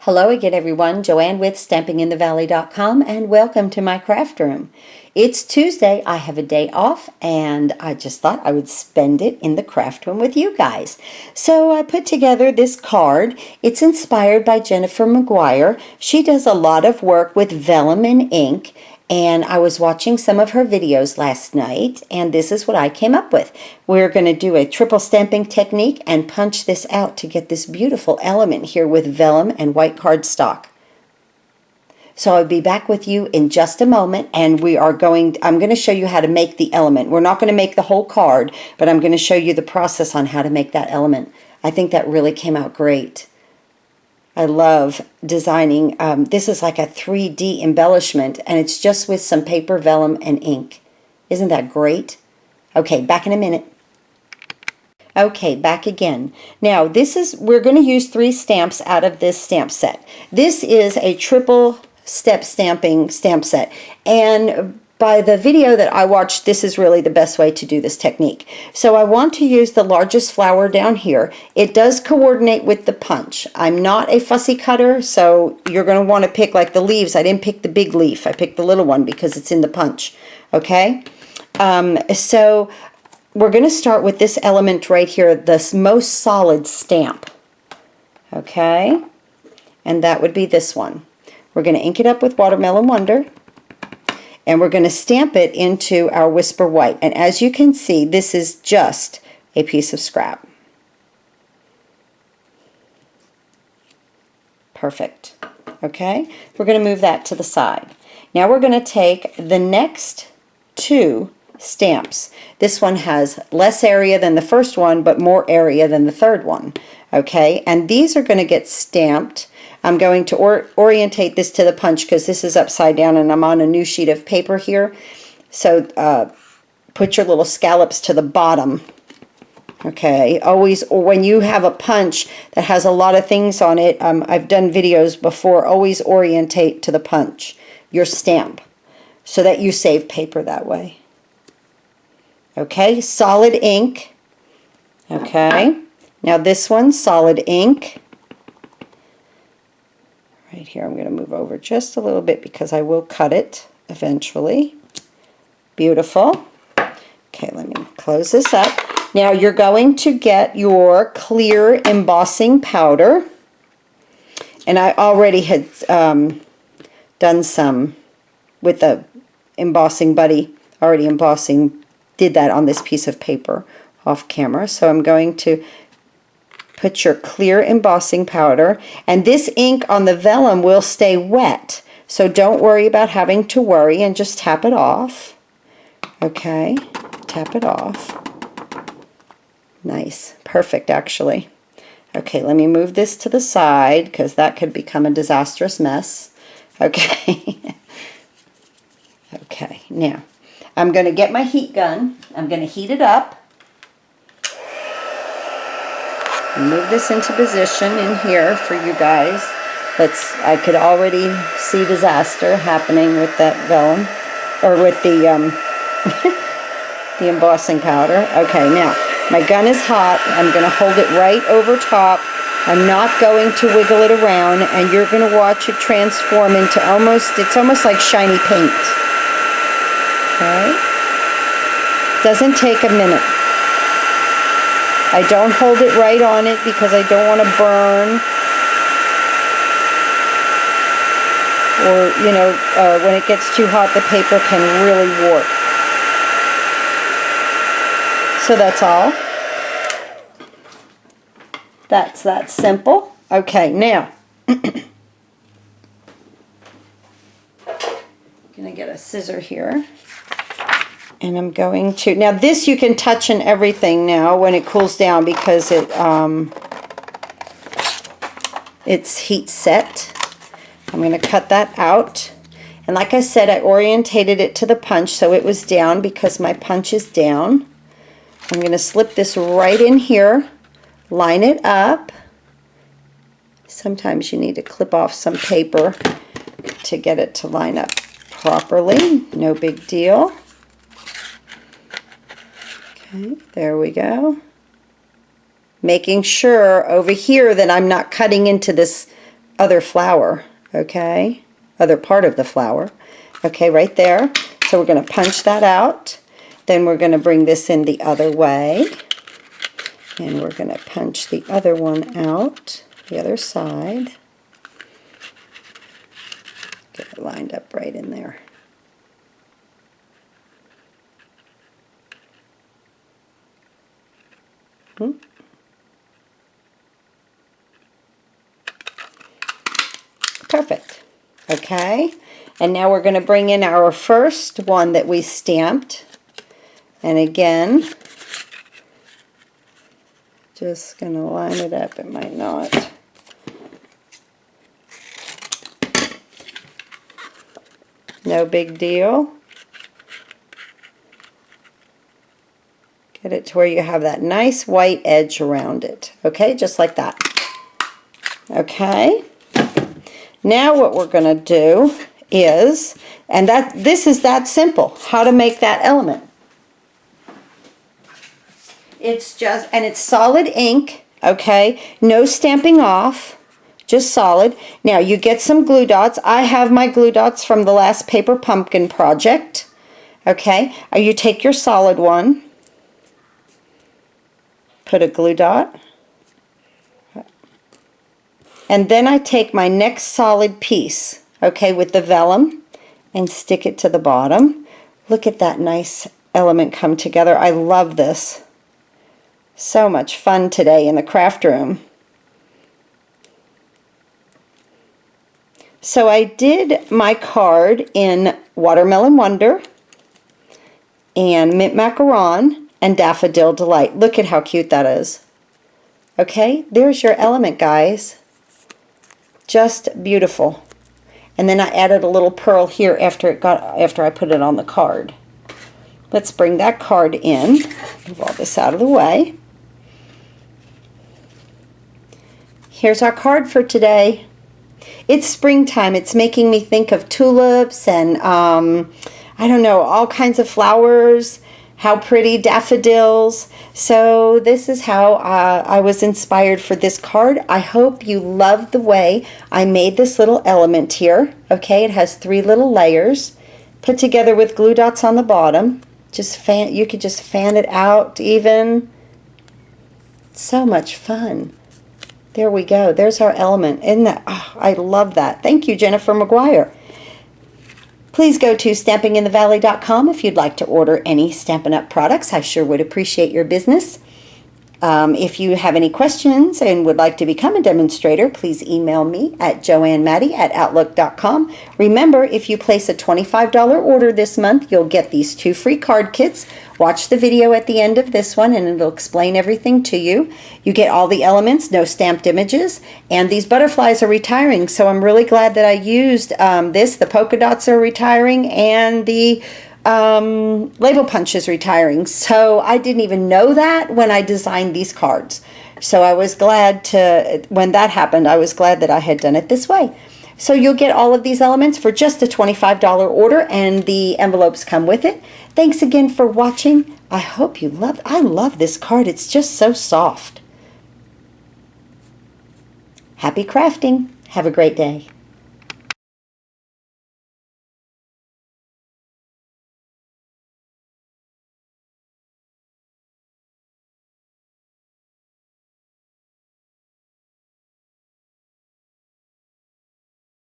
Hello again, everyone. Joanne with StampingInTheValley.com, and welcome to my craft room. It's Tuesday. I have a day off, and I just thought I would spend it in the craft room with you guys. So I put together this card. It's inspired by Jennifer McGuire. She does a lot of work with vellum and ink, and I was watching some of her videos last night, and this is what I came up with. We're going to do a triple stamping technique and punch this out to get this beautiful element here with vellum and white cardstock. So I'll be back with you in just a moment, and I'm going to show you how to make the element. We're not going to make the whole card, but I'm going to show you the process on how to make that element. I think that really came out great. I love designing. This is like a 3D embellishment, and it's just with some paper, vellum, and ink. Isn't that great? Okay, back in a minute. Okay, back again. Now, we're going to use 3 stamps out of this stamp set. This is a triple step stamping stamp set, and by the video that I watched, this is really the best way to do this technique. So I want to use the largest flower down here. It does coordinate with the punch. I'm not a fussy cutter, so you're going to want to pick like the leaves. I didn't pick the big leaf. I picked the little one because it's in the punch. Okay? So we're going to start with this element right here, the most solid stamp. Okay? And that would be this one. We're going to ink it up with Watermelon Wonder. And we're going to stamp it into our Whisper White. And as you can see, this is just a piece of scrap. Perfect. Okay, we're going to move that to the side. Now we're going to take the next 2 stamps. This one has less area than the first one, but more area than the third one. Okay, and these are going to get stamped. I'm going to orientate this to the punch because this is upside down and I'm on a new sheet of paper here. So put your little scallops to the bottom. Okay, always, or when you have a punch that has a lot of things on it, I've done videos before, always orientate to the punch, your stamp, so that you save paper that way. Okay, solid ink. Okay, now this one, solid ink. Right here, I'm going to move over just a little bit because I will cut it eventually. Beautiful. Okay, let me close this up. Now you're going to get your clear embossing powder. And I already had done some with the embossing buddy, already embossing, did that on this piece of paper off camera. So I'm going to put your clear embossing powder, and this ink on the vellum will stay wet, so don't worry about having to worry, and just tap it off. Okay, tap it off. Nice, perfect actually. Okay, let me move this to the side because that could become a disastrous mess. Okay. Okay, now I'm going to get my heat gun. I'm going to heat it up. Move this into position in here for you guys. I could already see disaster happening with that vellum, or with the the embossing powder. Okay, now my gun is hot. I'm going to hold it right over top. I'm not going to wiggle it around, and you're going to watch it transform into it's almost like shiny paint. Okay, doesn't take a minute. I don't hold it right on it because I don't want to burn, or, you know, when it gets too hot, the paper can really warp. So that's all. That's that simple. Okay, now, I'm going to get a scissor here. And I'm going to, now this you can touch and everything now when it cools down because it's heat set. I'm going to cut that out. And like I said, I orientated it to the punch so it was down because my punch is down. I'm going to slip this right in here, line it up. Sometimes you need to clip off some paper to get it to line up properly. No big deal. Okay, there we go. Making sure over here that I'm not cutting into this other flower, okay? Other part of the flower. Okay, right there. So we're going to punch that out. Then we're going to bring this in the other way. And we're going to punch the other one out, the other side. Get it lined up right in there. Perfect. Okay, and now we're going to bring in our first one that we stamped. And again, just going to line it up. It might not. No big deal. Get it to where you have that nice white edge around it. Okay, just like that. Okay. Now what we're going to do is, and this is that simple, how to make that element. It's just, and it's solid ink, okay? No stamping off, just solid. Now you get some glue dots. I have my glue dots from the last paper pumpkin project, okay? You take your solid one, put a glue dot, and then I take my next solid piece, okay, with the vellum, and stick it to the bottom. Look at that nice element come together. I love this. So much fun today in the craft room. So I did my card in Watermelon Wonder and Mint Macaron and Daffodil Delight. Look at how cute that is. Okay, there's your element, guys. Just beautiful. And then I added a little pearl here after I put it on the card. Let's bring that card in. Move all this out of the way. Here's our card for today. It's springtime. It's making me think of tulips and I don't know, all kinds of flowers. How pretty, daffodils. So this is how I was inspired for this card. I hope you love the way I made this little element here. Okay, it has 3 little layers put together with glue dots on the bottom. You could just fan it out even. So much fun. There we go. There's our element. Isn't that? Oh, I love that. Thank you, Jennifer McGuire. Please go to stampinginthevalley.com if you'd like to order any Stampin' Up! Products. I sure would appreciate your business. If you have any questions and would like to become a demonstrator, please email me at joannemaddie@outlook.com. Remember, if you place a $25 order this month, you'll get these 2 free card kits. Watch the video at the end of this one and it'll explain everything to you. You get all the elements, no stamped images, and these butterflies are retiring, so I'm really glad that I used this. The polka dots are retiring and the label punch is retiring. So I didn't even know that when I designed these cards. So I was glad when that happened, I was glad that I had done it this way. So you'll get all of these elements for just a $25 order and the envelopes come with it. Thanks again for watching. I hope you I love this card. It's just so soft. Happy crafting. Have a great day.